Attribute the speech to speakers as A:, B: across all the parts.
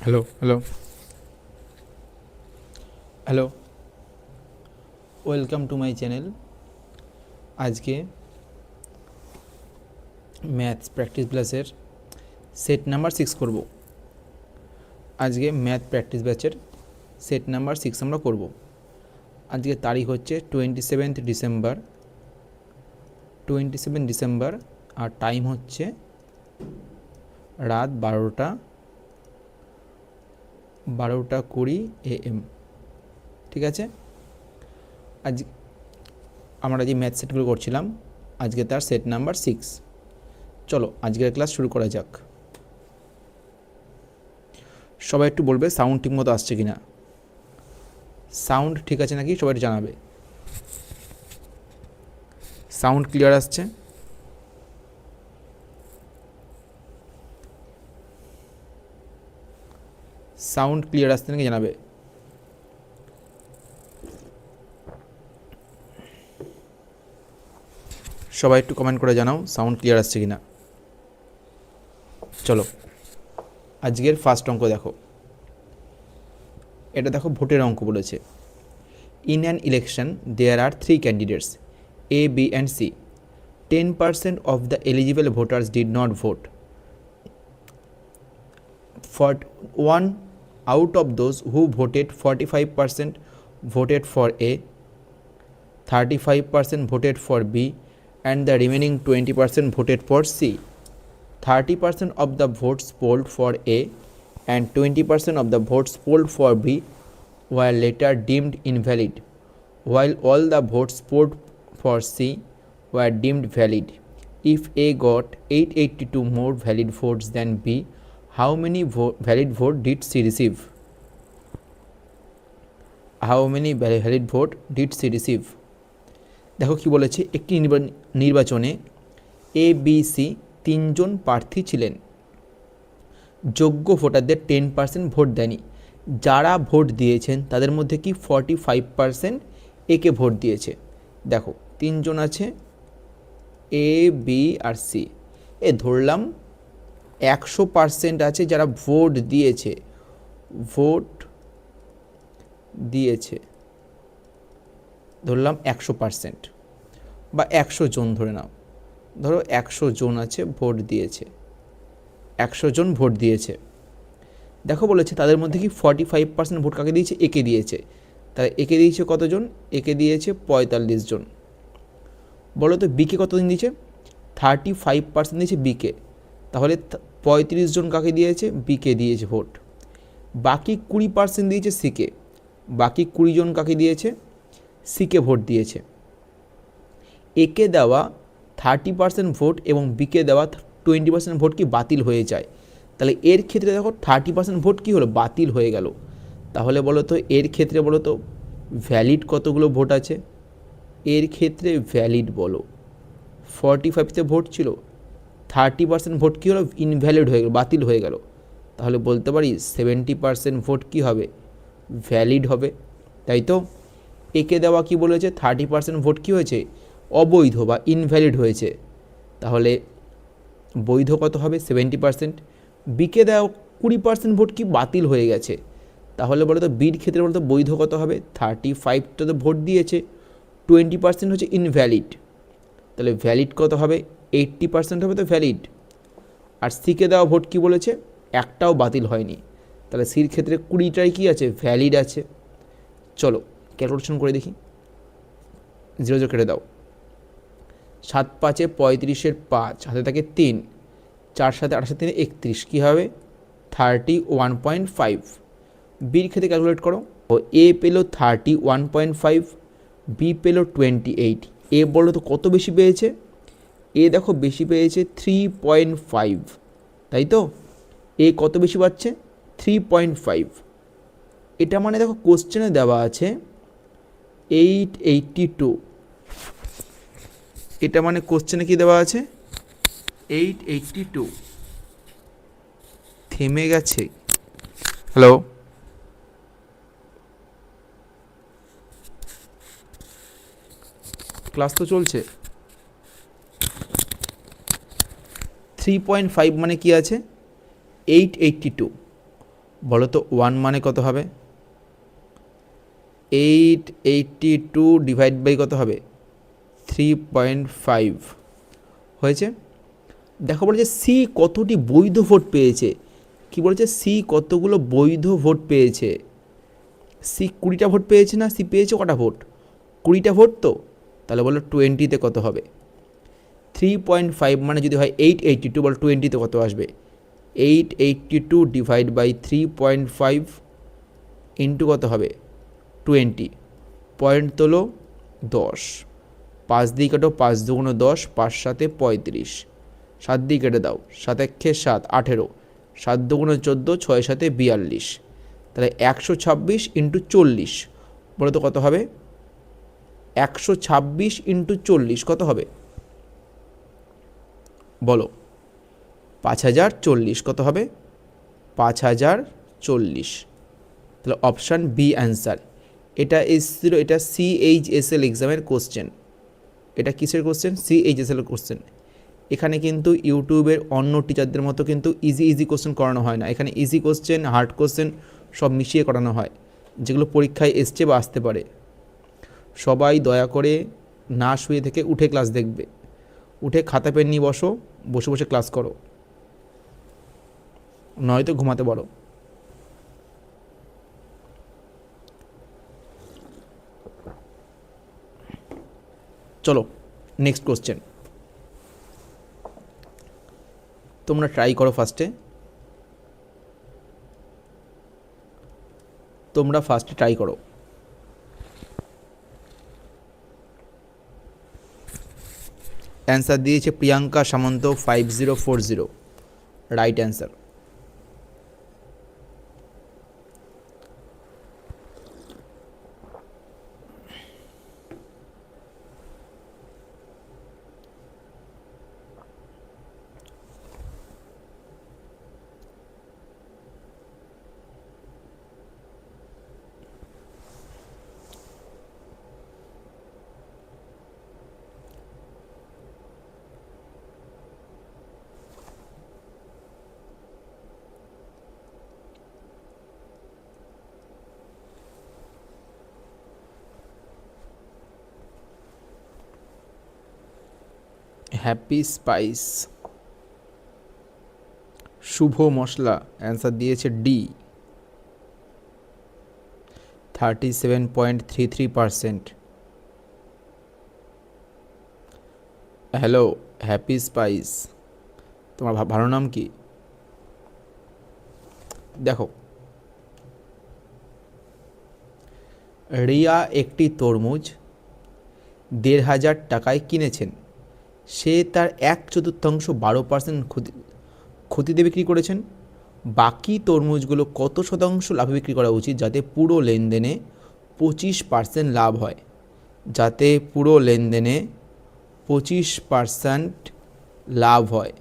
A: Hello hello hello, welcome to my channel. আজকে maths practice ক্লাসের set number 6 করব। আজকে ম্যাথ প্র্যাকটিস ব্যাচের সেট নাম্বার 6 আমরা করব। আজকে তারিখ হচ্ছে 27 ডিসেম্বর আর টাইম হচ্ছে রাত 12:20 AM। ঠিক আছে, আজ আমরা যে ম্যাথ সেটগুলো করছিলাম আজকে তার সেট নাম্বার 6। চলো আজকের ক্লাস শুরু করা যাক। সবাই একটু বলবে সাউন্ড ঠিক মতো আসছে কিনা, সাউন্ড ঠিক আছে নাকি সবাই একটু জানাবে। সাউন্ড ক্লিয়ার আসছে? সাউন্ড ক্লিয়ার আসছে নাকি জানাবে। সবাই একটু কমেন্ট করে জানাও সাউন্ড ক্লিয়ার আসছে কিনা। চলো আজকের ফার্স্ট অঙ্ক দেখো। এটা দেখো ভোটের অঙ্ক বলেছে। In an election there are 3 candidates A, B and C. 10% of the eligible voters did not vote. For one out of those who voted, 45% voted for A, 35% voted for B and the remaining 20% voted for C. 30% of the votes polled for A and 20% of the votes polled for B were later deemed invalid, while all the votes polled for C were deemed valid. If A got 882 more valid votes than B, how many valid vote did C receive? How many valid vote did C receive? দেখো কি বলেছে, একটি নির্বাচনে A, B, C তিনজন প্রার্থী ছিলেন। যোগ্য ভোটারদের 10% ভোট দেয়নি। যারা ভোট দিয়েছেন তাদের মধ্যে কি 45% একে ভোট দিয়েছে। দেখো তিনজন আছে A, B আর C। ধরলাম 100% আছে যারা ভোট দিয়েছে, ধরলাম 100% বা 100 জন ধরে নাও। ধরো 100 জন আছে ভোট দিয়েছে, 100 জন ভোট দিয়েছে। দেখো বলেছে তাদের মধ্যে কি 45% ভোট কাকে দিয়েছে? একে দিয়েছে। তাহলে একে দিয়েছে কতজন? একে দিয়েছে 45 জন। বলো তো বিকে কতদিন দিয়েছে? 35% দিয়েছে বিকে। তাহলে 35 জন কাকে দিয়েছে? বিকে দিয়েছে ভোট। বাকি 20% দিয়েছে সিকে। বাকি 20 জন কাকে দিয়েছে? সিকে ভোট দিয়েছে। একে দেওয়া 30% ভোট এবং বিকে দেওয়া 20% ভোট কি বাতিল হয়ে যায়? তাহলে এর ক্ষেত্রে দেখো 30% ভোট কি হলো? বাতিল হয়ে গেল। তাহলে বলো তো এর ক্ষেত্রে বলো তো ভ্যালিড কতগুলো ভোট আছে? এর ক্ষেত্রে ভ্যালিড বলো 45তে ভোট ছিল, 30% ভোট কী হলো? ইনভ্যালিড হয়ে গেল, বাতিল হয়ে গেল। তাহলে বলতে পারি 70% ভোট কী হবে? ভ্যালিড হবে, তাই তো? একে দেওয়া কি বলেছে? 30% ভোট কী হয়েছে? অবৈধ বা ইনভ্যালিড হয়েছে। তাহলে বৈধ কত হবে? 70%। বিকে দেওয়া 20% ভোট কি বাতিল হয়ে গেছে। তাহলে বলো তো বির ক্ষেত্রে বলো তো বৈধ কত হবে? 35টা তো ভোট দিয়েছে, 20% হচ্ছে ইনভ্যালিড। তাহলে ভ্যালিড কত হবে? 80% হবে তো ভ্যালিড। আর সিকে দেওয়া ভোট কি বলেছে? একটাও বাতিল হয়নি। তাহলে সির ক্ষেত্রে 20টাই কী আছে? ভ্যালিড আছে। চলো ক্যালকুলেশন করে দেখি। 0 কেটে দাও। 7 5 35 5 হাতে থাকে 3, 4 7 28 3 31, কী হবে? 31.5। বির ক্ষেত্রে ক্যালকুলেট করো। ও এ পেল 31.5, বি পেল 28। এ বলো তো কত বেশি পেয়েছে? এ দেখো বেশি পেয়েছে 3.5, তাই তো? এ কত বেশি পাচ্ছে? 3.5। এটা মানে দেখো কোশ্চেনে দেওয়া আছে 882। এটা মানে কোশ্চেনে কি দেওয়া আছে? 882। থেমে গেছে। হ্যালো, ক্লাস তো চলছে। 3.5 মানে কি আছে? 882। বলো তো 1 মানে কত হবে? 882 ডিভাইড বাই কত হবে? 3.5 হয়েছে। দেখো বলেছে সি কতটি বৈধ ভোট পেয়েছে। কি বলেছে? সি কতগুলো বৈধ ভোট পেয়েছে। সি 20টা ভোট পেয়েছে না? সি পেয়েছে কটা ভোট? 20টা ভোট তো। তাহলে বলো 20তে কত হবে? 3.5 মানে যদি হয় 882, বলো 20তে কত আসবে? 882 ডিভাইড বাই 3.5 ইন্টু কত হবে? 20। পয়েন্ট তোলো 10, 5 দিয়ে কাটো, 5 দুগুণ 10, 5 সাথে 35, 7 দিয়ে কেটে দাও, 7 একে 7, 18, 7 দুগুণ 14, 6 সাথে 42। তাহলে 126 ইন্টু 40 বলো তো কত হবে? 126 ইন্টু 40 কত হবে? বলো। 5040 কত হবে? 5040। তাহলে অপশান বি অ্যান্সার। এটা এসেছিল, এটা CHSL এক্সামের কোশ্চেন। এটা কিসের কোশ্চেন? CHSL এর কোশ্চেন। এখানে কিন্তু ইউটিউবের অন্য টিচারদের মতো কিন্তু ইজি কোশ্চেন করানো হয় না। এখানে ইজি কোশ্চেন, হার্ড কোশ্চেন সব মিশিয়ে করানো হয়, যেগুলো পরীক্ষায় এসছে বা আসতে পারে। সবাই দয়া করে না শুয়ে থেকে উঠে ক্লাস দেখবে। উঠে খাতা পেন নিয়ে বসে বসে ক্লাস করো, নয়তো ঘুমাতে পারো। চলো নেক্সট কোশ্চেন। তোমরা ট্রাই করো ফার্স্টে, ট্রাই করো। অ্যান্সার দিয়েছে প্রিয়াঙ্কা সামন্ত 5040, রাইট অ্যান্সার। হ্যাপি স্পাইস, শুভ মশলা, অ্যান্সার দিয়েছে ডি, 37.33%। হ্যালো হ্যাপি স্পাইস, তোমার ভালো নাম কি? দেখো, রিয়া একটি তরমুজ 1500 টাকায় কিনেছেন। সে তার 1/4 12% ক্ষতিতে বিক্রি করেছেন। বাকি তরমুজগুলো কত শতাংশ লাভে বিক্রি করা উচিত যাতে পুরো লেনদেনে 25% লাভ হয়? যাতে পুরো লেনদেনে 25% লাভ হয়।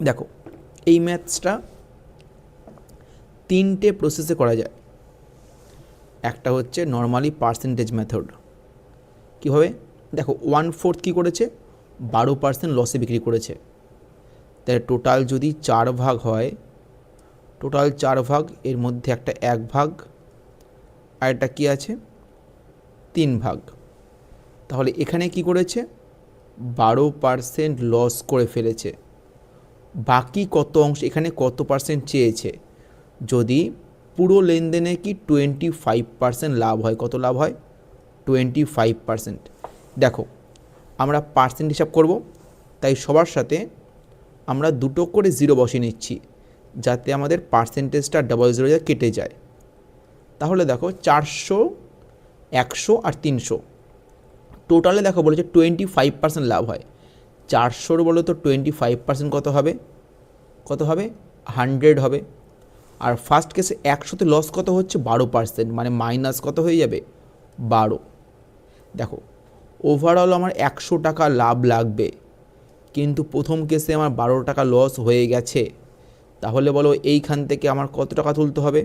A: দেখো, এই ম্যাথসটা 3টে প্রসেসে করা যায়। একটা হচ্ছে নর্মালি পার্সেন্টেজ মেথড। কীভাবে? দেখো, 1/4 কী করেছে? 12% লসে বিক্রি করেছে। তাহলে টোটাল যদি 4 ভাগ হয়, টোটাল 4 ভাগ, এর মধ্যে একটা 1 ভাগ, আর একটা কী আছে? 3 ভাগ। তাহলে এখানে কি করেছে? 12% লস করে ফেলেছে। বাকি কত অংশ, এখানে কত পার্সেন্ট চেয়েছে? যদি পুরো লেনদেনে কি 25% লাভ হয়, কত লাভ হয়? 25%। দেখো, আমরা পার্সেন্ট হিসাব করব, তাই সবার সাথে আমরা 2টো করে 0 বসিয়ে নিচ্ছি, যাতে আমাদের পার্সেন্টেজটা 00 কেটে যায়। তাহলে দেখো 400, 100 আর 300, টোটালে দেখো বলেছে 25% লাভ হয়। 400 বলো তো 25% কত হবে? কত হবে? 100 হবে। আর ফার্স্ট কেসে 100তে লস কত হচ্ছে? 12%, মানে মাইনাস কত হয়ে যাবে? 12। দেখো, ওভারঅল আমার 100 টাকা লাভ লাগবে, কিন্তু প্রথম কেসে আমার 12 টাকা লস হয়ে গেছে। তাহলে বলো এইখান থেকে আমার কত টাকা তুলতে হবে?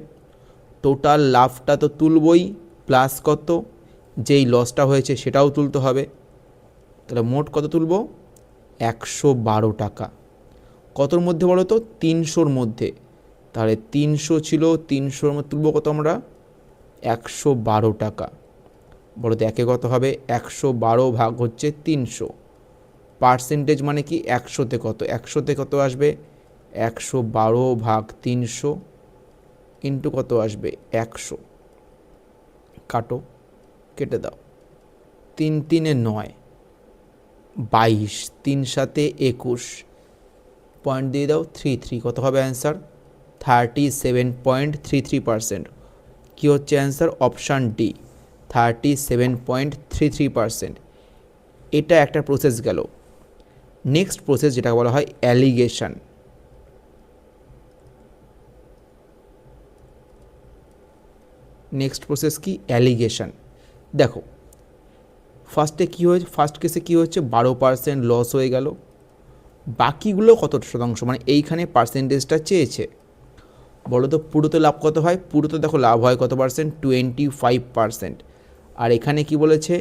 A: টোটাল লাভটা তো তুলবই, প্লাস কত যেই লসটা হয়েছে সেটাও তুলতে হবে। তাহলে মোট কত তুলব? 112 টাকা। কতর মধ্যে বলো তো 300-র মধ্যে। তাহলে 300 ছিল, 300-র মধ্যে তুলব কত আমরা 112 টাকা। বলো তো একে কত হবে 112 ভাগ হচ্ছে 300, পার্সেন্টেজ মানে কি 100-তে কত, 100-তে কত আসবে 112 ভাগ 300 ইন্টু কত আসবে 100, কাটো কেটে দাও, 3 3-এ 9, 22, 3 7-এ 21, পয়েন্ট দিয়ে দাও 33, কত হবে অ্যান্সার 37.33%। কী হচ্ছে অ্যান্সার অপশান ডি 37.33%। এটা একটা প্রসেস গেল। নেক্সট প্রসেস যেটা বলা হয় অ্যালিগেশন। নেক্সট প্রসেস কি অ্যালিগেশন। দেখো ফার্স্টে কী হয়েছে, ফার্স্ট কেসে কী হচ্ছে 12% লস হয়ে গেল, বাকিগুলো কত শতাংশ, মানে এইখানে পার্সেন্টেজটা চেয়েছে। বলো তো পুরোতে লাভ কত হয়, পুরোতে দেখো লাভ হয় কত পার্সেন্ট 25%, আর এখানে কি বলেছে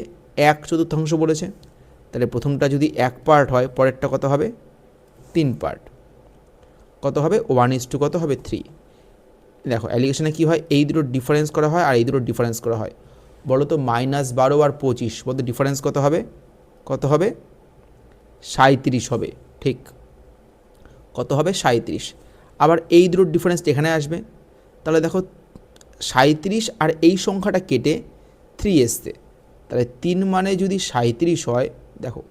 A: 1/4 বলেছে। তাহলে প্রথমটা যদি 1 পার্ট হয় পরেরটা কত হবে 3 পার্ট, কত হবে 1:2 কত হবে 3। দেখো অ্যালিগেশনে কী হয় এই দুটো ডিফারেন্স করা হয় আর এই দুটো ডিফারেন্স করা হয়। বলো তো -12 আর 25 বলতে ডিফারেন্স কত হবে, কত হবে 37 হবে, ঠিক কত হবে 37। আবার এই দুটোর ডিফারেন্স এখানে আসবে, তাহলে দেখো 37 আর এই সংখ্যাটা কেটে 3 এসছে, তাহলে 3 মানে যদি 37 হয়, দেখো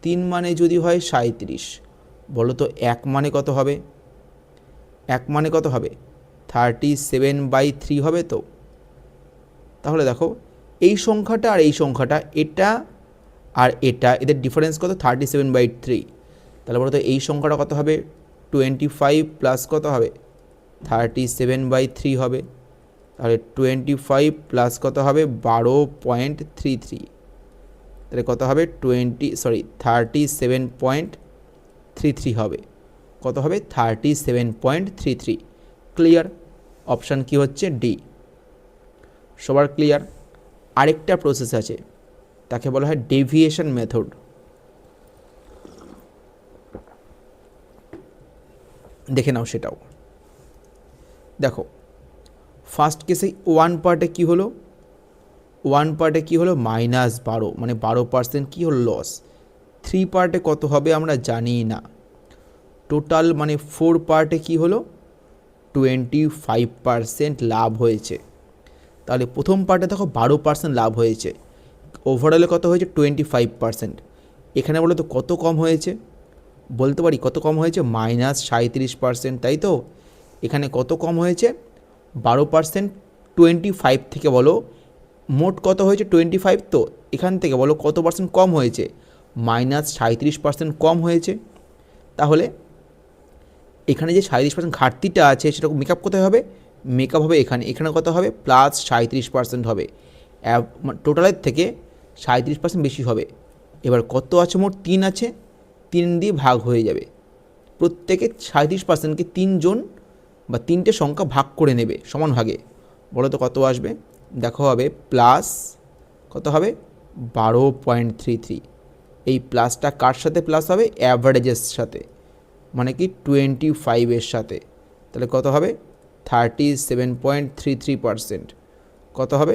A: 3 মানে যদি হয় 37, বলো তো 1 মানে কত হবে, 1 মানে কত হবে 37/3 হবে তো। তাহলে দেখো এই সংখ্যাটা আর এই সংখ্যাটা, এটা আর এটা, এদের ডিফারেন্স কত 37/3। তাহলে বলো তো এই সংখ্যাটা কত হবে 25 প্লাস কত হবে 37/3 হবে। তাহলে 25 প্লাস কত হবে 12.33, তাহলে কত হবে 37.33 হবে, কত হবে 37.33। ক্লিয়ার, অপশান কি হচ্ছে ডি। সবার ক্লিয়ার। আরেকটা প্রসেস আছে, তাকে বলা হয় ডেভিয়েশন মেথড। দেখে নাও সেটাও। দেখো ফার্স্ট কেসে 1 পার্টে কী হলো, 1 পার্টে কী হলো -12, মানে 12% কী হলো লস। 3 পার্টে কত হবে আমরা জানি না। টোটাল মানে 4 পার্টে কী হলো 25% লাভ হয়েছে। তাহলে প্রথম পার্টে দেখো 12% লাভ হয়েছে, ওভারঅলে কত হয়েছে 25%। এখানে বলো তো কত কম হয়েছে, বলতে পারি কত কম হয়েছে -37%, তাই তো। এখানে কত কম হয়েছে 12%, 25 থেকে বলো মোট কত হয়েছে 25, তো এখান থেকে বলো কত পার্সেন্ট কম হয়েছে -37% কম হয়েছে। তাহলে এখানে যে 37% ঘাটতিটা আছে সেটা মেকআপ কোথায় হবে, মেকআপ হবে এখানে, এখানে কত হবে +37% হবে, টোটালের থেকে 37% বেশি হবে। এবার কত আছে মোট 3 আছে, 3 দিয়ে ভাগ হয়ে যাবে, প্রত্যেকে 37%কে 3 জন বা 3টে সংখ্যা ভাগ করে নেবে সমান ভাগে। বলো তো কত আসবে, দেখো হবে প্লাস কত হবে 12.33। এই প্লাসটা কার সাথে প্লাস হবে অ্যাভারেজের সাথে, মানে কি 25-এর সাথে। তাহলে কত হবে 37.33%, কত হবে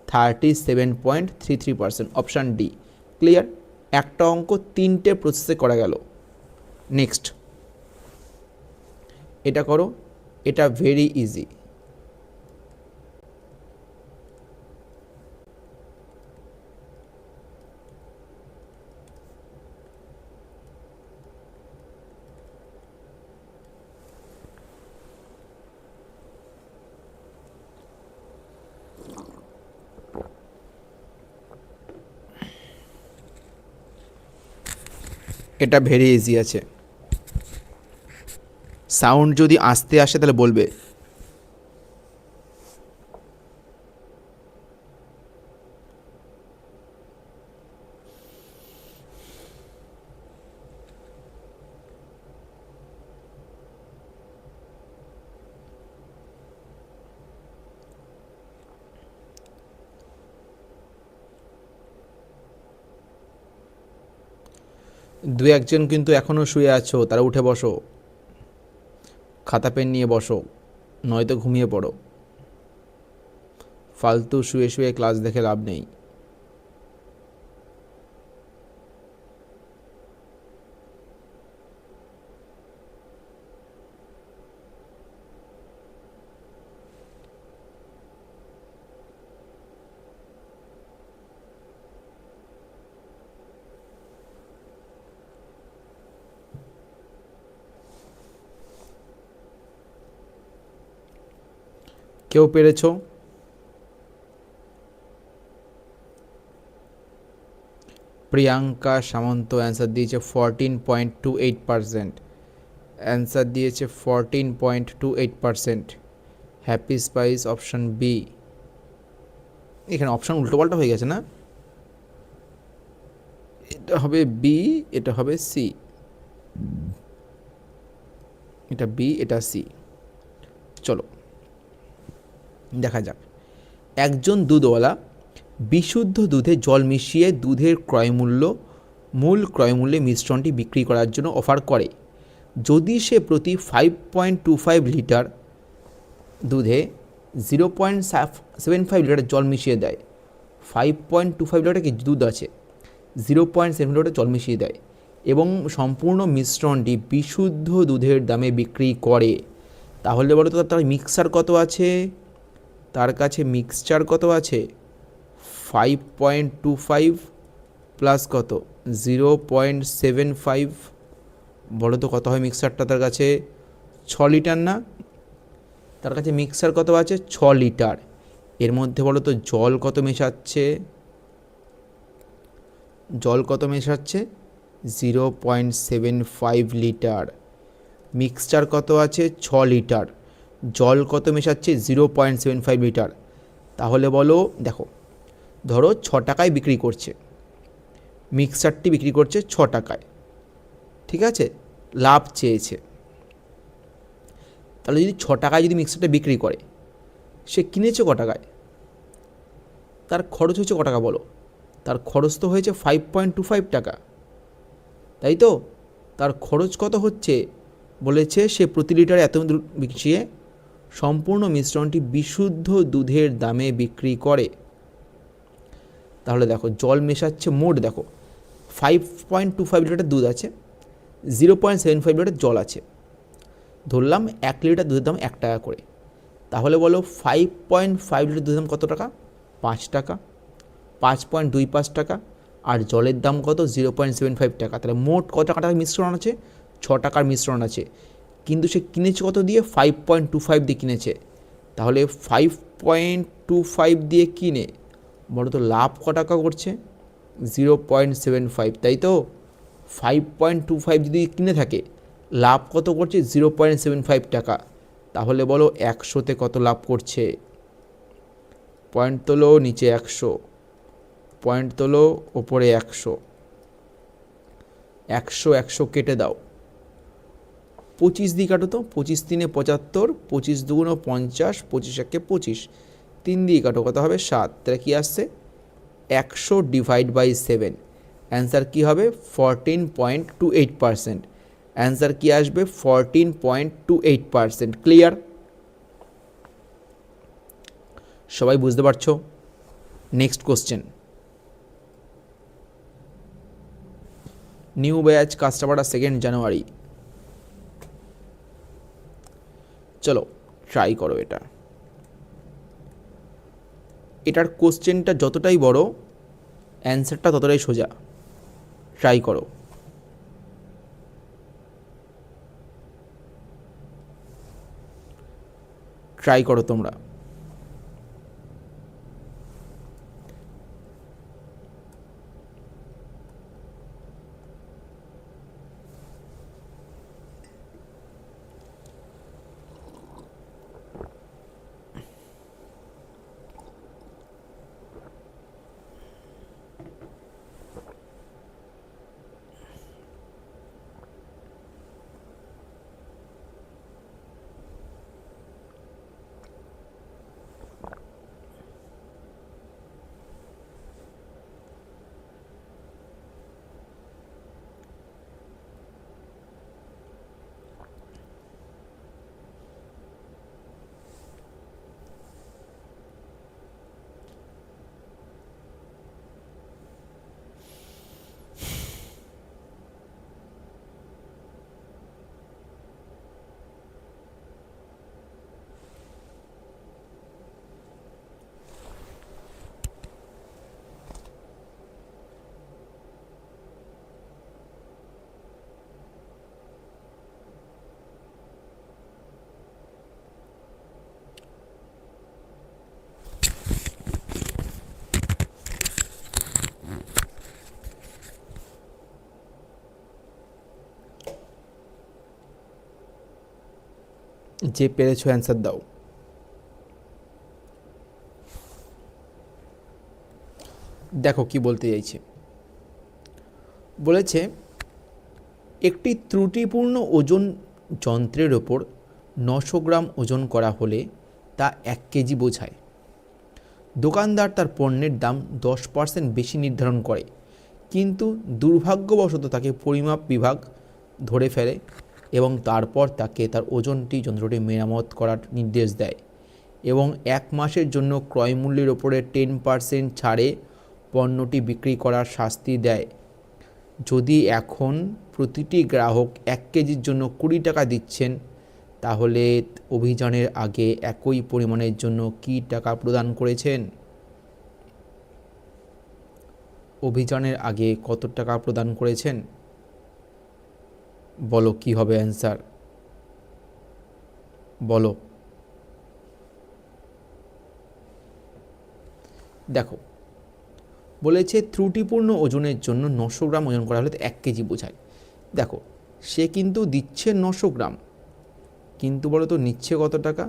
A: 37.33%, অপশান ডি। ক্লিয়ার, একটা অঙ্ক 3টে প্রসেসে করা গেল। নেক্সট এটা করো, এটা ভেরি ইজি। এটা ভেরি ইজি আছে, সাউন্ড যদি আসতে আসে তাহলে বলবে। দু একজন কিন্তু এখনও শুয়ে আছো, তারা উঠে বসো। খাতা পেন নিয়ে বসো, নয়তো ঘুমিয়ে পড়ো। ফালতু শুয়ে শুয়ে ক্লাস দেখে লাভ নেই। কেউ পেরেছো? প্রিয়াঙ্কা সামন্ত অ্যান্সার দিয়েছে 14.28%। অ্যান্সার দিয়েছে 14.28%। হ্যাপি স্পাইস অপশন বি। এখানে অপশন উল্টোপাল্টা হয়ে গেছে না? এটা হবে বি, এটা হবে সি। এটা বি, এটা সি। চলো দেখা যাক। একজন দুধওয়ালা বিশুদ্ধ দুধে জল মিশিয়ে দুধের মূল ক্রয়মূল্যে মিশ্রণটি বিক্রি করার জন্য অফার করে। যদি সে প্রতি 5.25 লিটার দুধে 0.75 লিটার জল মিশিয়ে দেয়, 5.25 লিটার কি দুধ আছে, 0.7 লিটার জল মিশিয়ে দেয় এবং সম্পূর্ণ মিশ্রণটি বিশুদ্ধ দুধের দামে বিক্রি করে, তাহলে বলো তো তার মিক্সচার কত আছে? তার কাছে মিক্সচার কত আছে? 5.25 প্লাস কত 0.75। বলো তো কত হয় মিক্সচারটা তার কাছে? 6 লিটার না? তার কাছে মিক্সচার কত আছে? 6 লিটার। এর মধ্যে বলো তো জল কত মেশাচ্ছে? জল কত মেশাচ্ছে? 0.75 লিটার। মিক্সচার কত আছে? 6 লিটার। জল কত মেশাচ্ছে? 0.75 লিটার। তাহলে বলো, দেখো ধরো 6 টাকায় বিক্রি করছে, মিক্সচারটি বিক্রি করছে 6 টাকায়, ঠিক আছে? লাভ চেয়েছে। তাহলে যদি 6 টাকায় যদি মিক্সচারটা বিক্রি করে, সে কিনেছে ক টাকায়? তার খরচ হয়েছে ক টাকা বলো? তার খরচ তো হয়েছে 5.25 টাকা, তাই তো? তার খরচ কত হচ্ছে? বলেছে সে প্রতি লিটারে এত দুধ মিশিয়ে সম্পূর্ণ মিশ্রণটি বিশুদ্ধ দুধের দামে বিক্রি করে। তাহলে দেখো জল মেশাচ্ছে, মোট দেখো 5.25 লিটার দুধ আছে, 0.75 লিটার জল আছে, ধরলাম 1 লিটার দুধের দাম 1 টাকা করে। তাহলে বলো 5.5 লিটার দুধের দাম কত টাকা? 5 টাকা। 5.25 টাকা। আর জলের দাম কত? 0.75 টাকা। তাহলে মোট কত টাকার মিশ্রণ আছে? 6 টাকার মিশ্রণ আছে। কিন্তু সে কিনেছে কত দিয়ে? 5.25 দিয়ে কিনেছে। তাহলে 5.25 দিয়ে কিনে বলো তো লাভ ক টাকা করছে? 0.75, তাই তো? 5.25 যদি কিনে থাকে, লাভ কত করছে? 0.75 টাকা। তাহলে বলো 100তে কত লাভ করছে? পয়েন্ট তোলো, নিচে 100, পয়েন্ট তোলো, ওপরে 100, 100 100 কেটে দাও। 25 দিয়ে কাটো তো, 25 3 75, 25 2 50, 25 1 25, 3 দিয়ে কাটো, কত হবে? 7। তাহলে কী আসছে? 100 ডিভাইড বাই 7। অ্যান্সার কী হবে? 14.28%। অ্যান্সার কী আসবে? 14.28%। ক্লিয়ার? সবাই বুঝতে পারছো? Next question. নিউ ব্যাচ কাস্টমাররা 2 জানুয়ারি। চলো ট্রাই করো এটা। এটার কোশ্চেনটা যতটাই বড়, অ্যান্সারটা ততটাই সোজা। ট্রাই করো। ট্রাই করো তোমরা। যে পেরেছো অ্যান্সার দাও। দেখো কি বলতে চাইছে, বলেছে একটি ত্রুটিপূর্ণ ওজন যন্ত্রের ওপর 900 গ্রাম ওজন করা হলে তা 1 কেজি বোঝায়। দোকানদার তার পণ্যের দাম 10% বেশি নির্ধারণ করে, কিন্তু দুর্ভাগ্যবশত তাকে পরিমাপ বিভাগ ধরে ফেলে এবং তারপর তাকে তার ওজনটি যন্ত্রটি মেরামত করার নির্দেশ দেয় এবং 1 মাসের জন্য ক্রয় মূল্যের ওপরে 10% ছাড়ে পণ্যটি বিক্রি করার শাস্তি দেয়। যদি এখন প্রতিটি গ্রাহক 1 কেজির জন্য 20 টাকা দিচ্ছেন, তাহলে অভিযানের আগে একই পরিমাণের জন্য কী টাকা প্রদান করেছেন? অভিযানের আগে কত টাকা প্রদান করেছেন? বলো কি হবে অ্যান্সার, বলো। দেখো বলেছে ত্রুটিপূর্ণ ওজনের জন্য 900 গ্রাম ওজন করা হলে 1 কেজি বোঝায়। দেখো সে কিন্তু দিচ্ছে 900 গ্রাম, কিন্তু বলো তো নিচ্ছে কত টাকা?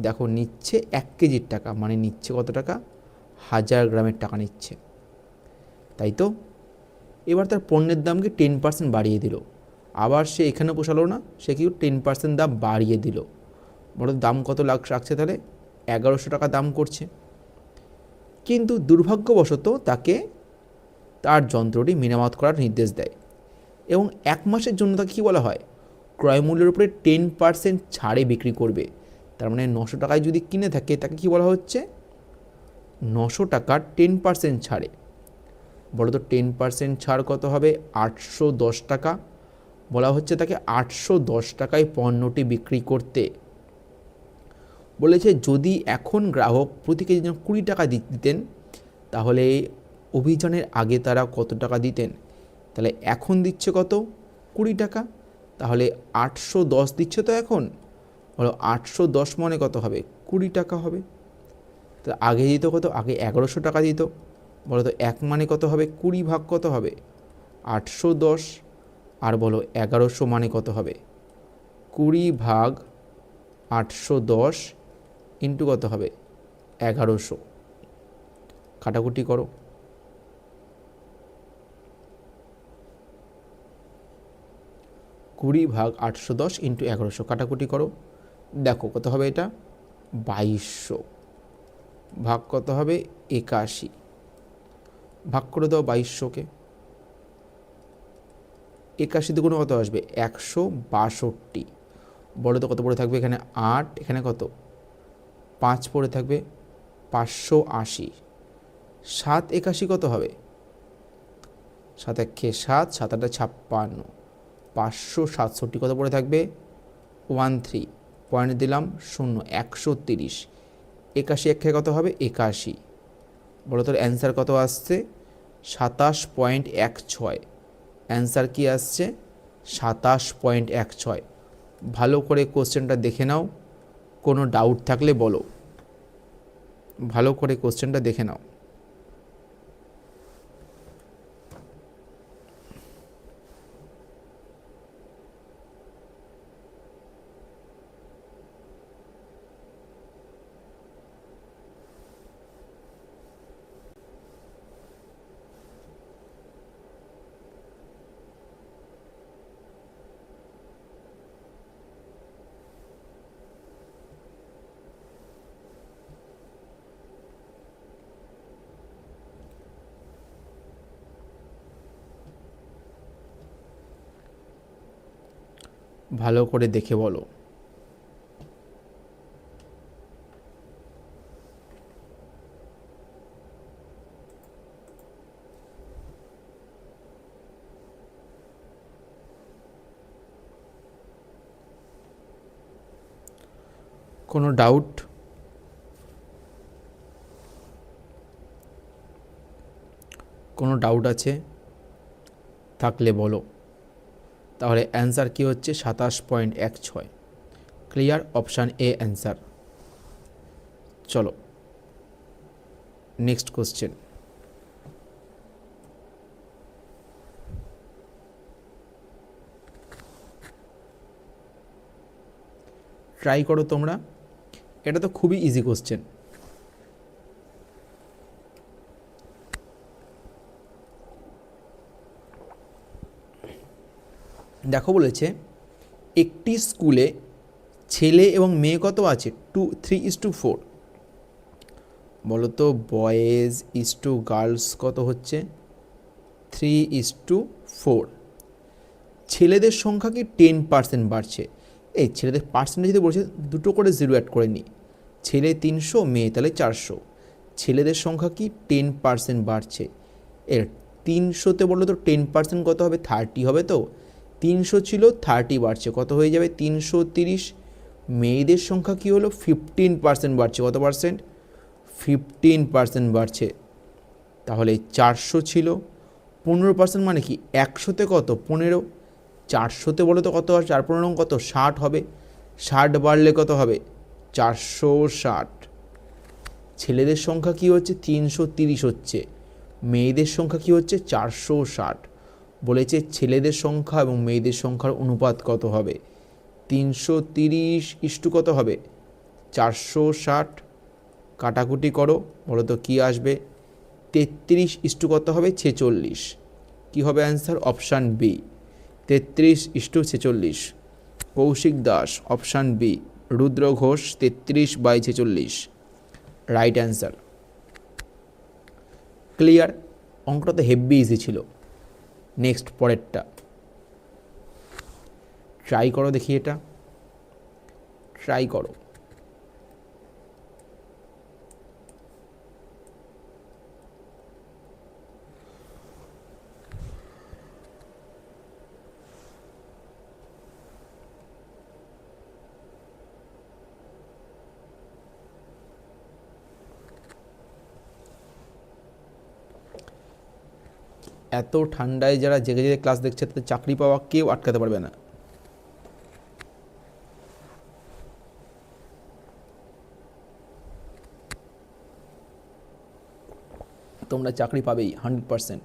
A: দেখো নিচ্ছে 1 কেজির টাকা, মানে নিচ্ছে কত টাকা? 1000 গ্রামের টাকা নিচ্ছে, তাই তো। এবার তার পণ্যের দামকে 10% বাড়িয়ে দিল, আবার সে এখানে পোষালো না, সে কি 10% দাম বাড়িয়ে দিল। বলো দাম কত রাখছে তাহলে? 1100 টাকা দাম করছে, কিন্তু দুর্ভাগ্যবশত তাকে তার যন্ত্রটি মেরামত করার নির্দেশ দেয় এবং 1 মাসের জন্য তাকে কী বলা হয়? ক্রয় মূল্যের উপরে 10% ছাড়ে বিক্রি করবে। তার মানে 900 টাকায় যদি কিনে থাকে, তাকে কী বলা হচ্ছে? 900 টাকার 10% ছাড়ে। বলো তো 10% ছাড় কত হবে? 810 টাকা। বলা হচ্ছে তাকে 810 টাকায় পণ্যটি বিক্রি করতে। বলেছে যদি এখন গ্রাহক প্রতি কেজি 20 টাকা দিতেন, তাহলে অভিযানের আগে তারা কত টাকা দিতেন? তাহলে এখন দিচ্ছে কত? 20 টাকা। তাহলে 810 দিচ্ছে তো এখন। বলো 810 মানে কত হবে? 20 টাকা হবে। তো আগে দিত কত? আগে 1100 টাকা দিত। বলো তো 1 মানে কত হবে? 20 ভাগ কত হবে? 810। আর বলো 1100 মানে কত হবে? 20 ভাগ 810 ইন্টু কত হবে? 1100। কাটাকুটি করো। 20 ভাগ 810 ইন্টু 1100, কাটাকুটি করো। দেখো কত হবে এটা? 2200। ভাগ কত হবে? 81। ভাগ করে দাও 2200কে। 81 দুগুণে কত আসবে? 162। বলো তো কত পড়ে থাকবে এখানে? 8, এখানে কত? 5 পড়ে থাকবে, 580। 7 81 কত হবে? 7 একে 7, 7 8 56, 567 কত পড়ে থাকবে? 13, পয়েন্ট দিলাম 0, 130। 81 একে কত হবে? 81। বলো তোর অ্যান্সার কত আসছে? 27.16। অ্যান্সার কি আসছে? 27.16। ভালো করে কোশ্চেনটা দেখে নাও, কোনো ডাউট থাকলে বলো। ভালো করে কোশ্চেনটা দেখে নাও। ভালো করে দেখে বলো। কোনো ডাউট? কোনো ডাউট আছে থাকলে বলো। তাহলে অ্যান্সার কি হচ্ছে? 27.16। ক্লিয়ার? Option A answer. চলো নেক্সট কোশ্চেন। ট্রাই করো তোমরা, এটা তো খুবই ইজি কোশ্চেন। দেখো বলেছে একটি স্কুলে ছেলে এবং মেয়ে কত আছে, 3:4। বলো তো বয়েজ ইজ টু গার্লস কত হচ্ছে, 3:4। ছেলেদের সংখ্যা কি 10% বাড়ছে। এই ছেলেদের পার্সেন্টেজ যদি বলছে দুটো করে জিরো অ্যাড করে নিই, ছেলে 300 মেয়ে তাহলে 400। ছেলেদের সংখ্যা কি 10% বাড়ছে। এর 300তে বললো তো 10% কত হবে, 30 হবে। তো 300 ছিল 30 বাড়ছে, কত হয়ে যাবে 330। মেয়েদের সংখ্যা কি হলো 15% বাড়ছে, কত পার্সেন্ট, 15% বাড়ছে। তাহলে 400 ছিল 15% মানে কি 100তে কত 15, 400তে বলো তো কত আর 4×15 কত 60 হবে, 60 বাড়লে কত হবে 460। ছেলেদের সংখ্যা কি হচ্ছে 330 হচ্ছে, মেয়েদের সংখ্যা কি হচ্ছে 460। বলেছে ছেলেদের সংখ্যা এবং মেয়েদের সংখ্যার অনুপাত কত হবে, 330 কত হবে 460। কাটাকুটি করো, বলো তো কী আসবে, 33 কত হবে 46। কী হবে answer, option B 33:46। Koushik Das option B, Rudra Ghosh 33/46 right answer. Clear, অঙ্কটা তো হেভি ইজি ছিল। নেক্সট পরেরটা ট্রাই করো, দেখি এটা ট্রাই করো। এত ঠান্ডায় যারা জেগে জেগে ক্লাস দেখছে তাদের চাকরি পাওয়া কেউ আটকাতে পারবে না। তোমরা চাকরি পাবেই 100%।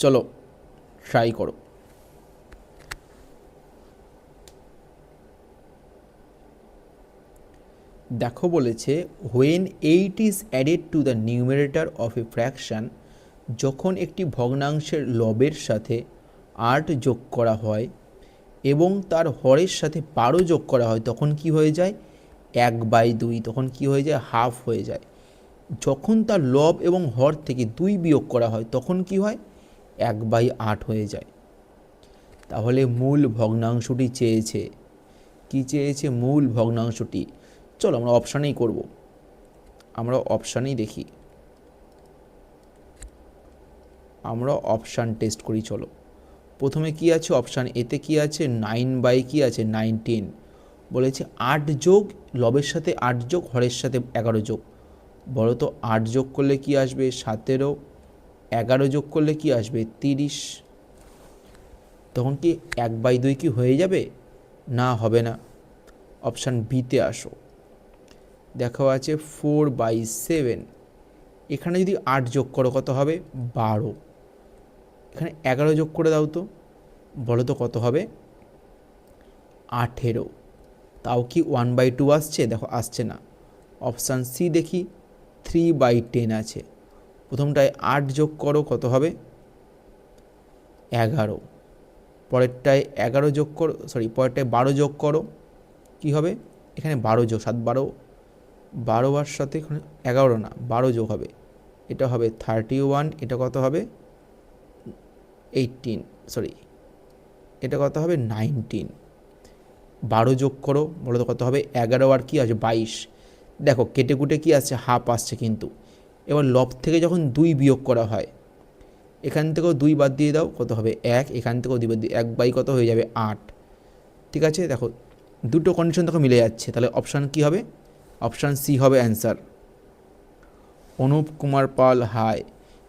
A: চলো ট্রাই করো। দেখো বলেছে when 8 is added to the numerator of A fraction, যখন একটি ভগ্নাংশের লবের সাথে 8 যোগ করা হয় এবং তার হরের সাথে 12 যোগ করা হয়, তখন কি হয়ে যায় 1/2, তখন কি হয়ে যায় হাফ হয়ে যায়। যখন তার লব এবং হর থেকে 2 বিয়োগ করা হয় তখন কি হয় 1/8 হয়ে যায়। তাহলে মূল ভগ্নাংশটি চেয়েছে, কি চেয়েছে, মূল ভগ্নাংশটি। চলো আমরা অপশানেই করব, আমরা অপশানেই দেখি, আমরা অপশান টেস্ট করি। চলো প্রথমে কি আছে অপশান এতে কি আছে 9 কি আছে 19। বলেছে 8 যোগ লবের সাথে 8 যোগ হরের সাথে 11 যোগ। বলো তো 8 যোগ করলে কি আসবে 17, 11 যোগ করলে কি আসবে 30। তখন কি 1/2 কি হয়ে যাবে, না হবে না। অপশান বিতে আসো, দেখো আছে 4/7। এখানে যদি 8 যোগ করো কত হবে 12, এখানে 11 যোগ করে দাও তো, বলো তো কত হবে 18। তাও কি 1/2 আসছে, দেখো আসছে না। অপশান সি দেখি 3/10 আছে। প্রথমটায় 8 যোগ করো কত হবে 11, পরেরটায় 11 যোগ করো, পরেরটায় 12 যোগ করো কি হবে, এখানে 12 যোগ 7 12 আর সাথে এখানে 11 না 12 যোগ হবে, এটা হবে 31। এটা কত হবে 18, এটা কত হবে 19। 12 যোগ করো, বলো তো কত হবে 11 আর কি আছে 22। দেখো কেটে কুটে কি আছে হাফ আসছে, কিন্তু এবার লব থেকে যখন 2 বিয়োগ করা হয়, এখান থেকেও 2 বাদ দিয়ে দাও কত হবে 1, এখান থেকেও 2 বাদ দিয়ে 1/, কত হয়ে যাবে 8। ঠিক আছে, দেখো দুটো কন্ডিশন দেখো মিলে যাচ্ছে, তাহলে অপশান কি হবে, অপশান সি হবে অ্যান্সার। অনুপ কুমার পাল হাই,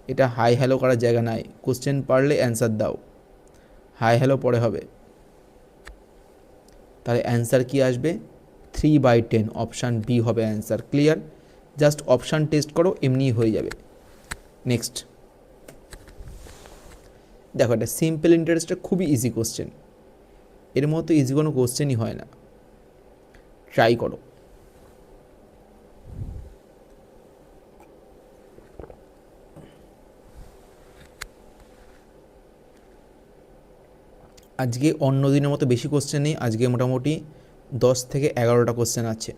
A: এটা হাই হ্যালো করার জায়গা নাই, কোশ্চেন পারলে অ্যান্সার দাও, হাই হ্যালো পরে হবে। তাহলে অ্যান্সার কি আসবে 3/10, অপশান বি হবে answer. Clear, just option test করো এমনিই হয়ে যাবে। নেক্সট দেখো, এটা সিম্পল ইন্টারেস্টটা খুবই ইজি কোশ্চেন, এর মতো ইজি কোনো কোশ্চেনই হয় না, ট্রাই করো। আজকে অন্য দিনের মতো বেশি কোশ্চেন নেই, আজকে মোটামুটি 10 থেকে 11টা কোশ্চেন আছে।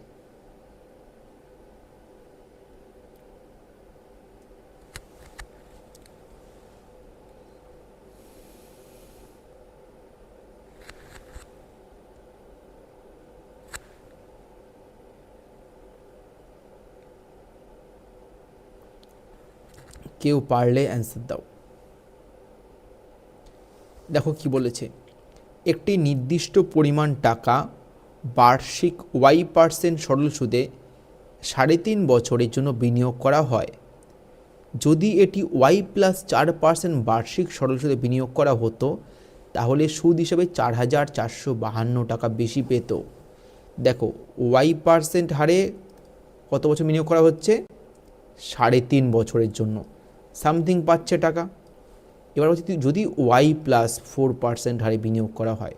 A: কেউ পারলে অ্যান্সার দাও। দেখো কি বলেছে, একটি নির্দিষ্ট পরিমাণ টাকা বার্ষিক y% সরল সুদে 3.5 বছরের জন্য বিনিয়োগ করা হয়। যদি এটি y+4% বার্ষিক সরল সুদে বিনিয়োগ করা হতো তাহলে সুদ হিসেবে 4,452 টাকা বেশি পেত। দেখো y% হারে কত বছর বিনিয়োগ করা হচ্ছে, 3.5 বছরের জন্য সামথিং পাচ্ছে টাকা। এবার হচ্ছে যদি y+4% হারে বিনিয়োগ করা হয়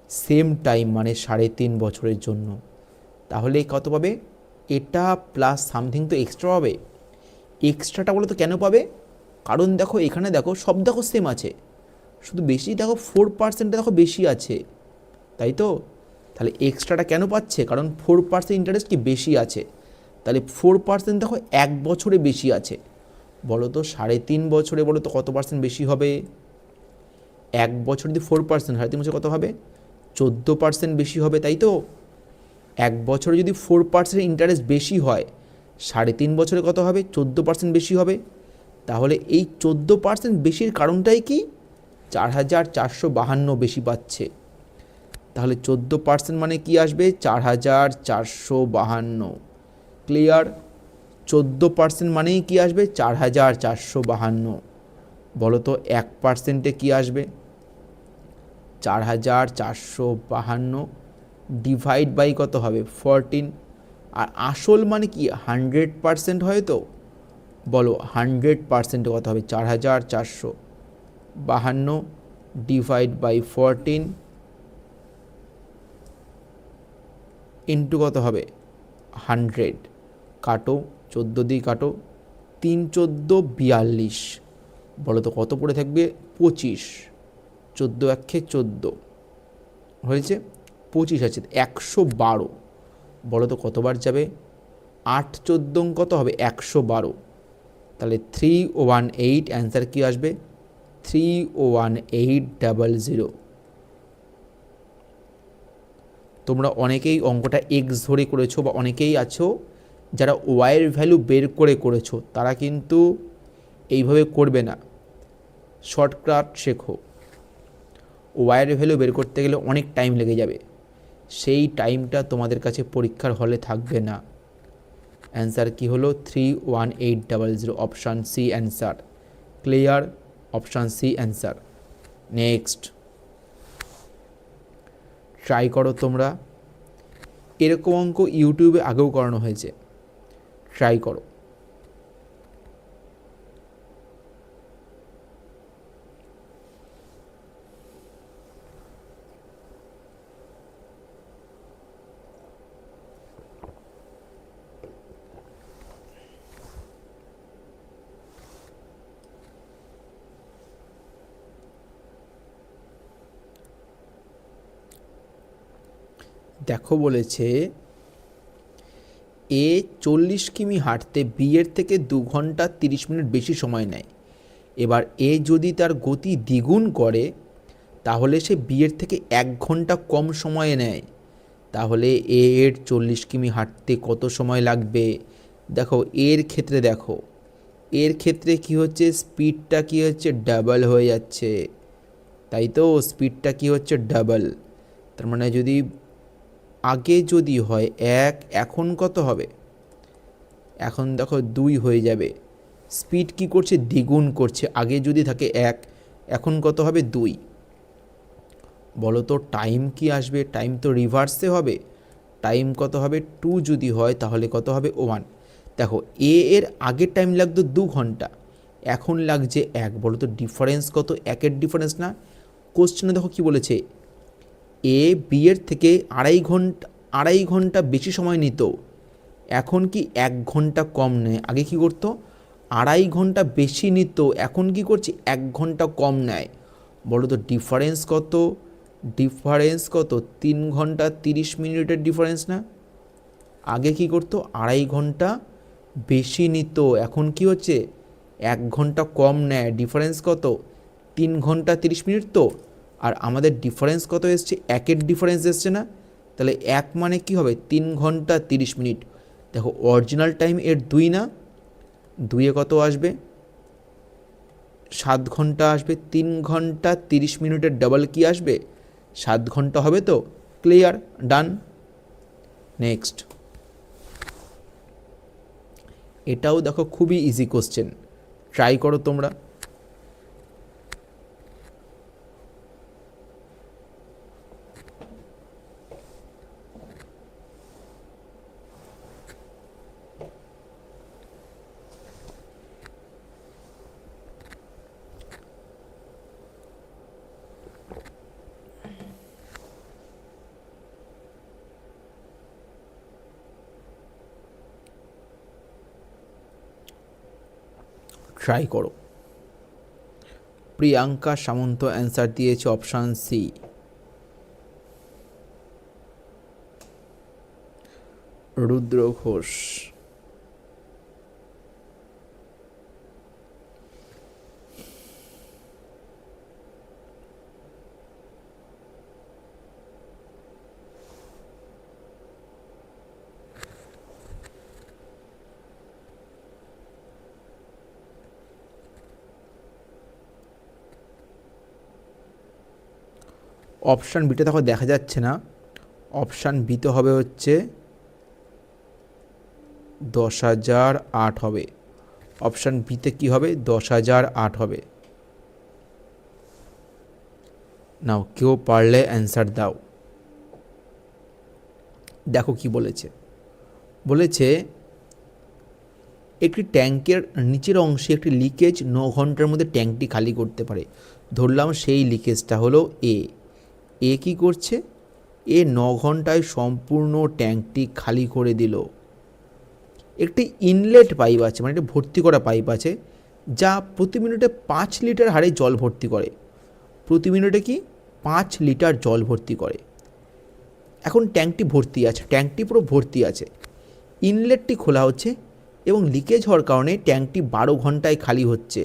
A: সেম টাইম মানে 3.5 বছরের জন্য, তাহলে কত পাবে, এটা প্লাস সামথিং তো এক্সট্রা পাবে। এক্সট্রাটা বলে তো কেন পাবে, কারণ দেখো এখানে দেখো সব দেখো সেম আছে, শুধু বেশি দেখো 4% দেখো বেশি আছে, তাই তো। তাহলে এক্সট্রাটা কেন পাচ্ছে, কারণ 4% ইন্টারেস্ট কি বেশি আছে, তাহলে 4% দেখো 1 বছরে বেশি আছে। বলো তো 3.5 বছরে বলো তো কত পার্সেন্ট বেশি হবে, 1 বছর যদি 4%, 3.5 বছর কত হবে, 14% বেশি হবে, তাই তো। 1 বছরে যদি 4% ইন্টারেস্ট বেশি হয় 3.5 বছরে কত হবে, 14% বেশি হবে। তাহলে এই 14% বেশির কারণটাই কি, 4,452 বেশি পাচ্ছে। তাহলে 14% মানে কি আসবে, 4,452। ক্লিয়ার, 14% মানেই কি আসবে, 4,452। বলো তো 1%-এ কী আসবে, 4,452 ডিভাইড বাই কত হবে, 14। আর আসল মানে কি 100% হয় তো, বলো 100%-এ কত হবে, 4,452 ডিভাইড বাই 14 ইন্টু কত হবে 100, কাটো 14 দিয়ে কাটো, 3×14 42, বলো তো কত পড়ে থাকবে, 25, 14 1 14 হয়েছে, 25 আছে, 112। বলো তো কতবার যাবে, 8×14 কত হবে, 112। তাহলে 318, অ্যান্সার কি আসবে, 31800। তোমরা অনেকেই অঙ্কটা এক্স ধরে করেছো বা অনেকেই আছো যারা ওয়াইয়ের ভ্যালু বের করে করেছো, তারা কিন্তু এইভাবে করবে না, শর্টকাট শেখো। ওয়াইয়ের ভ্যালু বের করতে গেলে অনেক টাইম লেগে যাবে, সেই টাইমটা তোমাদের কাছে পরীক্ষার হলে থাকবে না। অ্যান্সার কি হলো, 31800, option C answer. Clear, option C answer. Next try করো তোমরা, এরকম অঙ্ক ইউটিউবে আগেও করানো হয়েছে, ট্রাই করো। দেখো বলেছে এ 40 কিমি হাঁটতে বি এর থেকে 2 ঘন্টা 30 মিনিট বেশি সময় নেয়। এবার এ যদি তার গতি দ্বিগুণ করে তাহলে সে বি এর থেকে 1 ঘন্টা কম সময়ে নেয়। তাহলে এ এর 40 কিমি হাঁটতে কত সময় লাগবে। দেখো এর ক্ষেত্রে দেখো, এর ক্ষেত্রে কি হচ্ছে, স্পিডটা কি হচ্ছে, ডাবল হয়ে যাচ্ছে, তাই তো। স্পিডটা কি হচ্ছে, ডাবল। তার মানে যদি আগে যদি হয় 1, এখন কত হবে, এখন দেখো 2 হয়ে যাবে। স্পিড কি করছে, দ্বিগুণ করছে। আগে যদি থাকে 1, এখন কত হবে, 2। বলো তো টাইম কি আসবে, টাইম তো রিভার্সে হবে, টাইম কত হবে, 2 যদি হয় তাহলে কত হবে, 1। দেখো এ এর আগের টাইম লাগতো 2 ঘন্টা, এখন লাগছে 1, বলো তো ডিফারেন্স কত? 1-এর ডিফারেন্স না? কোশ্চেনে দেখো কি বলেছে, এ বি এর থেকে 2.5 ঘন্টা বেশি সময় নিত, এখন কি 1 ঘন্টা কম নেয়। আগে কি করতো? 2.5 ঘন্টা বেশি নিত, এখন কি করছে? 1 ঘন্টা কম নেয়। বলো তো ডিফারেন্স কত? ডিফারেন্স কত? 3 ঘন্টা 30 মিনিটের ডিফারেন্স না? আগে কি করতো? 2.5 ঘন্টা বেশি নিত, এখন কি হচ্ছে? 1 ঘন্টা কম নেয়। ডিফারেন্স কত? 3 ঘন্টা 30 মিনিট তো, আর আমাদের ডিফারেন্স কত এসছে? 1-এর ডিফারেন্স এসছে না? তাহলে 1 মানে কি হবে? 3 ঘন্টা 30 মিনিট। দেখো অরিজিনাল টাইম এর 2 না, 2-এ কত আসবে? 7 ঘন্টা আসবে। 3 ঘন্টা 30 মিনিটের ডাবল কি আসবে? 7 ঘন্টা হবে তো? ক্লিয়ার? ডান। নেক্সট, এটাও দেখো খুবই ইজি কোশ্চেন, ট্রাই করো তোমরা। ট্রাই করো। প্রিয়াঙ্কা সামন্ত অ্যান্সার দিয়েছে অপশান সি। রুদ্র ঘোষ, অপশান বিটা দেখো দেখা যাচ্ছে না, অপশান বিতে হবে হচ্ছে 10,008 হবে। অপশান বিতে কি হবে? 10,008 হবে। নাও কেউ পারলে অ্যান্সার দাও। দেখো কি বলেছে, বলেছে একটি ট্যাঙ্কের নিচের অংশে একটি লিকেজ 9 ঘন্টার মধ্যে ট্যাঙ্কটি খালি করতে পারে। ধরলাম সেই লিকেজটা হলো এ। এ কী করছে? এ 9 ঘন্টায় সম্পূর্ণ ট্যাঙ্কটি খালি করে দিল। একটি ইনলেট পাইপ আছে, মানে একটা ভর্তি করা পাইপ আছে, যা প্রতি মিনিটে 5 লিটার হারে জল ভর্তি করে। প্রতি মিনিটে কি 5 লিটার জল ভর্তি করে। এখন ট্যাঙ্কটি ভর্তি আছে, ট্যাঙ্কটি পুরো ভর্তি আছে, ইনলেটটি খোলা হচ্ছে এবং লিকেজ হওয়ার কারণে ট্যাঙ্কটি 12 ঘন্টায় খালি হচ্ছে।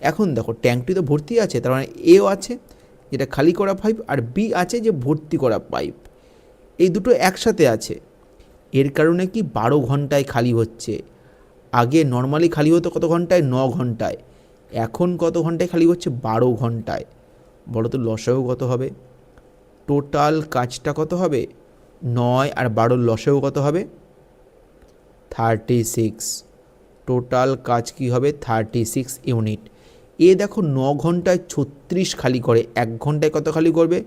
A: এখন দেখো ট্যাঙ্কটি তো ভর্তি আছে, তার মানে এও আছে যেটা খালি করা পাইপ, আর বি আছে যে ভর্তি করা পাইপ, এই দুটো একসাথে আছে। এর কারণে কি 12 ঘন্টায় খালি হচ্ছে। আগে নর্মালি খালি হতো কত ঘন্টায়? 9 ঘন্টায়। এখন কত ঘন্টায় খালি হচ্ছে? 12 ঘন্টায়। বলো তো লসাগু কত হবে? টোটাল কাজটা কত হবে? 9 আর 12 লসাগু কত হবে? 36। টোটাল কাজ কি হবে? 36 ইউনিট। এ দেখো 9 ঘন্টায় 36 খালি করে, 1 ঘন্টায় কত খালি করবে?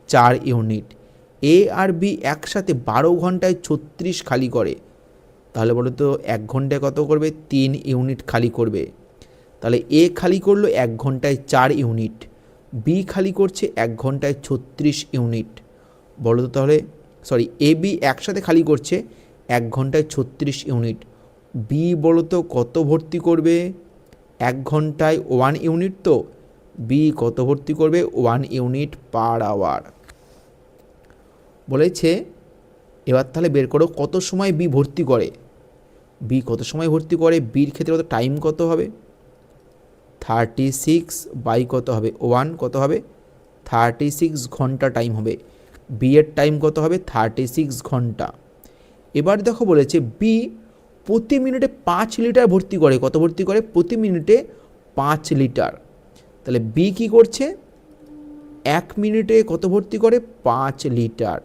A: 4 ইউনিট। এ আর বি একসাথে 12 ঘন্টায় 36 খালি করে, তাহলে বলো তো 1 ঘন্টায় কত করবে? 3 ইউনিট খালি করবে। তাহলে এ খালি করলো 1 ঘন্টায় 4 ইউনিট, বি খালি করছে 1 ঘন্টায় 36 ইউনিট। বলো তো তাহলে, সরি, এ বি একসাথে খালি করছে 1 ঘন্টায় 36 ইউনিট। বি বলো তো কত ভর্তি করবে? 1 ঘন্টায় 1 ইউনিট, তো বি কত ভর্তি করবে? 1 ইউনিট পার আওয়ার। বলেছে এবার তাহলে বের করো কত সময় বি ভর্তি করে। বি কত সময় ভর্তি করে? বির ক্ষেত্রে কত টাইম কত হবে? 36 বাই কত হবে? 1 কত হবে? 36 ঘন্টা টাইম হবে। বি এর টাইম কত হবে? 36 ঘন্টা। এবার দেখো বলেছে বি প্রতি মিনিটে 5 লিটার ভর্তি করে। কত ভর্তি করে? প্রতি মিনিটে 5 লিটার। তাহলে বি কী করছে? 1 মিনিটে কত ভর্তি করে? 5 লিটার।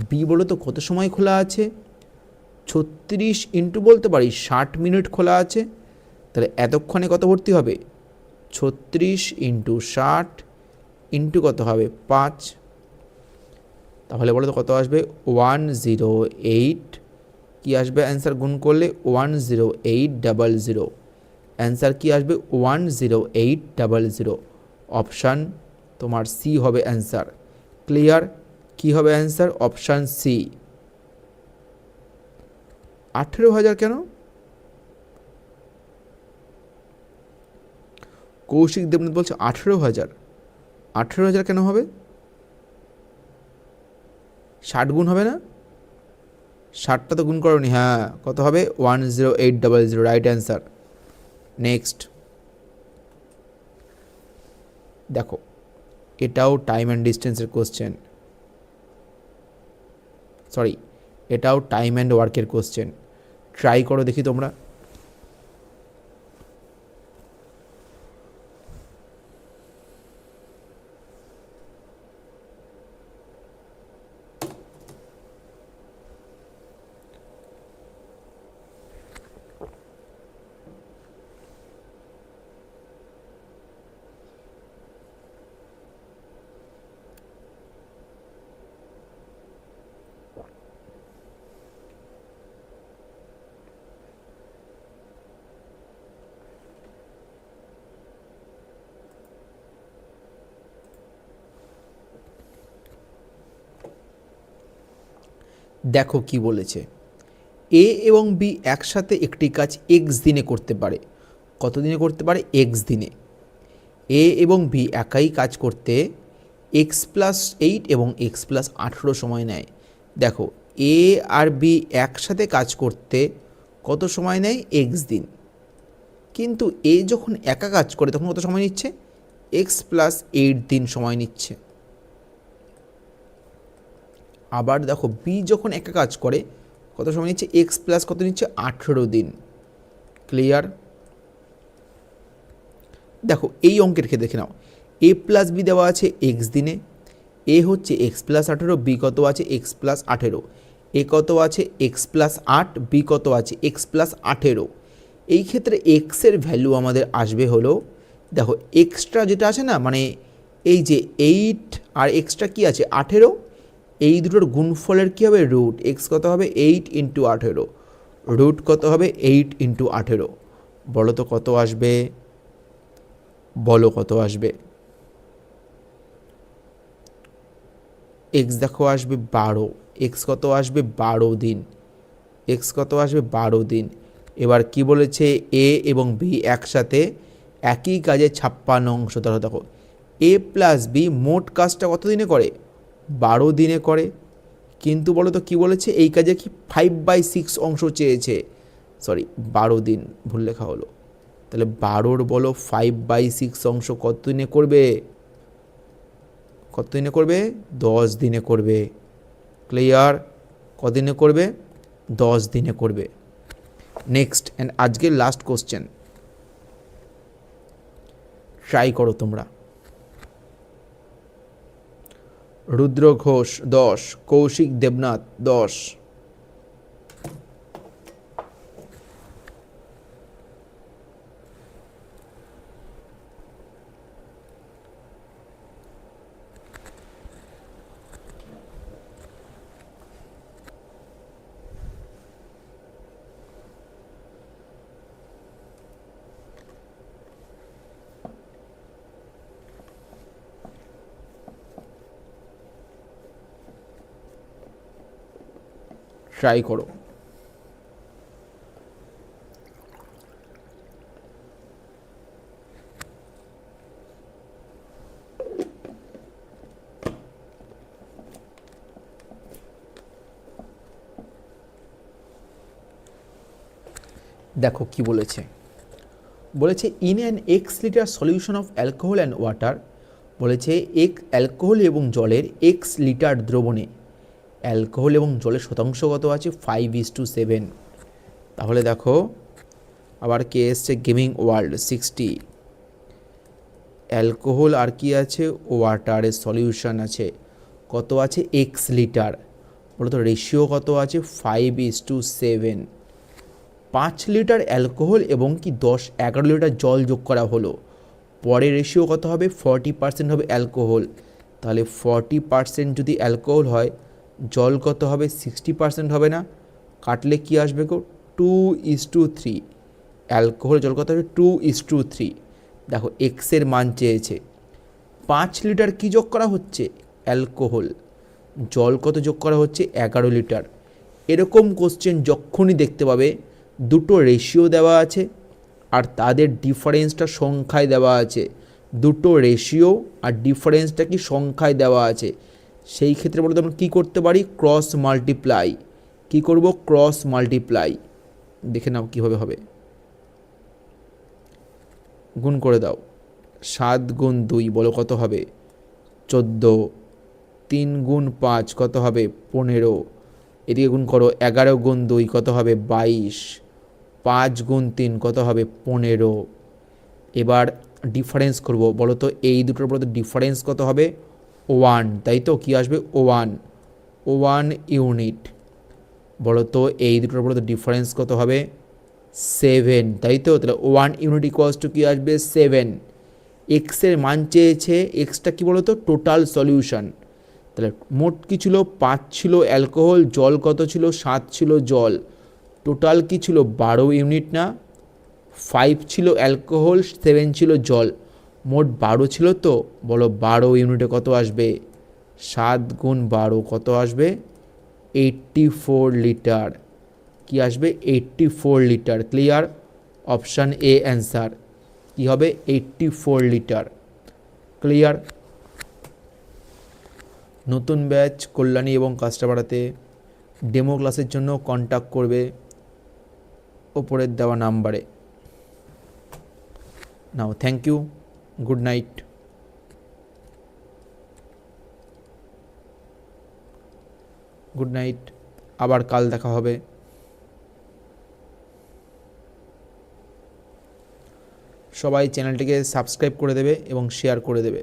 A: বি বলো তো কত সময় খোলা আছে? 36 ইন্টু বলতে পারি 60 মিনিট খোলা আছে, তাহলে এতক্ষণে কত ভর্তি হবে? 36 ইন্টু 60 ইন্টু কত হবে? 5। তাহলে বলো তো কত আসবে? 108। কি আসবে অ্যান্সার গুণ করলে? 10800। অ্যান্সার কি আসবে 10800। অপশান তোমার সি হবে অ্যান্সার। ক্লিয়ার? কি হবে অ্যান্সার? Option C. 18,000 কেন? কৌশিক দেবনাথ বলছে 18,000। 18,000 কেন হবে? 60 গুণ হবে না? 60টা তো গুণ করোনি। হ্যাঁ, কত হবে? 10800, রাইট অ্যান্সার। নেক্সট দেখো, এটাও টাইম অ্যান্ড ডিস্টেন্সের কোশ্চেন, সরি এটাও টাইম অ্যান্ড ওয়ার্কের কোশ্চেন। ট্রাই করো দেখি তোমরা। দেখো কি বলেছে, এ এবং বি একসাথে একটি কাজ এক্স দিনে করতে পারে। কত দিনে করতে পারে? এক্স দিনে। এ এবং বি একাই কাজ করতে x+8 এবং x+18 সময় নেয়। দেখো, এ আর বি একসাথে কাজ করতে কত সময় নেয়? এক্স দিন। কিন্তু এ যখন একা কাজ করে তখন কত সময় নিচ্ছে? x+8 দিন সময় নিচ্ছে। আবার দেখো, বি যখন একা কাজ করে কত সময় নিচ্ছে? এক্স প্লাস কত নিচ্ছে? 18 দিন। ক্লিয়ার? দেখো এই অঙ্কের ক্ষেত্রে দেখে নাও, এ প্লাস বি দেওয়া আছে এক্স দিনে, এ হচ্ছে x+18, বি কত আছে? x+18। এ কত আছে? x+8, বি কত আছে? x+18। এই ক্ষেত্রে এক্সের ভ্যালু আমাদের আসবে হলো, দেখো এক্সট্রা যেটা আছে না, মানে এই যে 8 আর এক্সট্রা কি আছে? 18। এই দুটোর গুণফলের কী হবে? রুট। এক্স কত হবে? 8 × 18। রুট কত হবে? 8 × 18। বলো তো কত আসবে? বলো কত আসবে? এক্স দেখো আসবে 12। এক্স কত আসবে? 12 দিন। এক্স কত আসবে? 12 দিন। এবার কি বলেছে? এ এবং বি একসাথে একই কাজে 56 অংশ। ধরো দেখো, এ প্লাস বি মোট কাজটা কত দিনে করে? 12 দিনে করে। কিন্তু বলো তো কী বলেছে? এই কাজে কি 5/6 অংশ চেয়েছে, সরি 12 দিন, ভুল লেখা হলো। তাহলে 12-র বলো 5/6 অংশ কত দিনে করবে? কত দিনে করবে? 10 দিনে করবে। ক্লিয়ার? কত দিনে করবে? 10 দিনে করবে। নেক্সট অ্যান্ড আজকের লাস্ট কোশ্চেন, ট্রাই করো তোমরা। রুদ্র ঘোষ 10, কৌশিক দেবনাথ 10। ট্রাই করো। দেখো কি বলেছে, বলেছে in an x litre solution of alcohol and water, বলেছে অ্যালকোহল এবং জলের এক্স লিটার দ্রবণে অ্যালকোহল এবং জলের শতাংশ কত আছে? 5:7। তাহলে দেখো আবার কে এসছে? Gaming world 60। অ্যালকোহল আর কি আছে? ওয়াটারের সলিউশন আছে, কত আছে? X litre. বলো তো রেশিও কত আছে? 5:7। 5 লিটার অ্যালকোহল এবং কি 11 লিটার জল যোগ করা হলো, পরে রেশিও কত হবে? 40% হবে অ্যালকোহল। তাহলে 40% যদি অ্যালকোহল হয়, জল কত হবে? 60% হবে না? কাটলে কি আসবে গো? 2:3। অ্যালকোহল জল কত হবে 2:3। দেখো এক্সের মান চেয়েছে, 5 লিটার কী যোগ করা হচ্ছে অ্যালকোহল, জল কত যোগ করা হচ্ছে 11 লিটার। এরকম কোশ্চেন যখনই দেখতে পাবে দুটো রেশিও দেওয়া আছে আর তাদের ডিফারেন্সটা সংখ্যায় দেওয়া আছে, দুটো রেশিও আর ডিফারেন্সটা কি সংখ্যায় দেওয়া আছে, সেই ক্ষেত্রে বলতে আমরা কী করতে পারি ক্রস মাল্টিপ্লাই। কী করব ক্রস মাল্টিপ্লাই, দেখে নাও কীভাবে হবে। গুণ করে দাও, 7 গুণ 2 বলো কত হবে 14, 3 গুণ 5 কত হবে 15, এদিকে গুণ করো 11 গুণ 2 কত হবে 22, 5 গুণ 3 কত হবে 15। এবার ডিফারেন্স করব, বলো তো এই দুটোর মধ্যে ডিফারেন্স কত হবে 1, তাই তো কী আসবে 1 ইউনিট। বলো তো এই দুটোর মধ্যে ডিফারেন্স কত হবে 7, তাই তো, তাহলে 1 ইউনিট ইকুয়ালস টু কী আসবে 7। এক্সের মান চেয়েছে, এক্সটা কী বলো তো টোটাল সলিউশন, তাহলে মোট কী ছিল 5 ছিল অ্যালকোহল, জল কত ছিল 7 ছিল জল, টোটাল কী ছিল 12 ইউনিট না, 5 ছিল অ্যালকোহল 7 ছিল জল, মোট 12 ছিল তো, বলো 12 ইউনিটে কত আসবে 7 গুণ 12 কত আসবে 84 লিটার। কি আসবে 84 litre. Clear, option A answer কী হবে 84 লিটার। ক্লিয়ার। নতুন ব্যাচ কল্যাণী এবং কাস্টাপাড়াতে ডেমো ক্লাসের জন্য কন্ট্যাক্ট করবে ওপরের দেওয়া নাম্বারে। Now thank you, good night. Good night, আবার কাল দেখা হবে। সবাই চ্যানেলটিকে সাবস্ক্রাইব করে দেবে এবং শেয়ার করে দেবে।